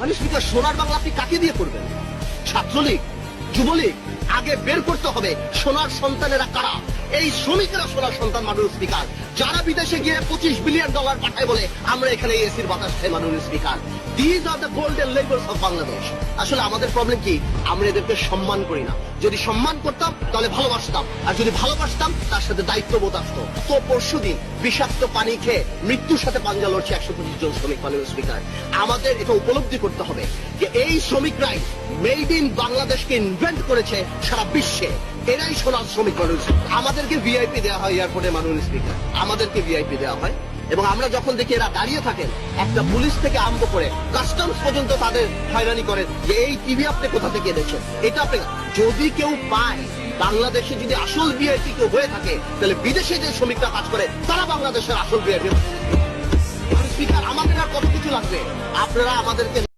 মানে স্পিকার, সোনার বাংলা আপনি কাকে দিয়ে করবেন? ছাত্রলীগ, যুবলীগ? আগে বের করতে হবে সোনার সন্তানেরা কারা। এই শ্রমিকেরা সোনার সন্তান মাননীয় স্পিকার, যারা বিদেশে গিয়ে $25 বিলিয়ন পাঠায় বলে আমরা এখানে এসির বাতাস খাই মাননীয় speaker. These are the golden labours of Bangladesh. আসলে আমাদের প্রবলেম কি, আমরা এদেরকে সম্মান করি না। যদি সম্মান করতাম তাহলে ভালোবাসতাম, আর যদি ভালোবাসতাম তার সাথে দায়িত্ববোধ আসতো। তো পরশুদিন বিষাক্ত পানি খেয়ে মৃত্যুর সাথে পাঞ্জা লড়ছে 125 জন শ্রমিক মাননীয় স্পিকার। আমাদের এটা উপলব্ধি করতে হবে যে এই শ্রমিকরাই মেড ইন বাংলাদেশকে ইনভেন্ট করেছে সারা বিশ্বে। এরাই সোনার শ্রমিক মানুষ। আমাদেরকে ভিআইপি দেওয়া হয় এয়ারপোর্টে মাননীয় স্পিকার, আমাদেরকে ভিআইপি দেওয়া হয়। এবং আমরা যখন দেখি এরা দাঁড়িয়ে থাকেন, একটা পুলিশ থেকে আরম্ভ করে কাস্টমস পর্যন্ত তাদের হয়রানি করেন যে এই টিভি আপনি কোথা থেকে এনেছেন, এটা আপনি। যদি কেউ পায় বাংলাদেশে যদি আসল ভিআইপি কেউ হয়ে থাকে, তাহলে বিদেশে যে শ্রমিকরা কাজ করে তারা বাংলাদেশের আসল ভিআইপি। স্পিকার, আমাদের আর কত কিছু লাগবে, আপনারা আমাদেরকে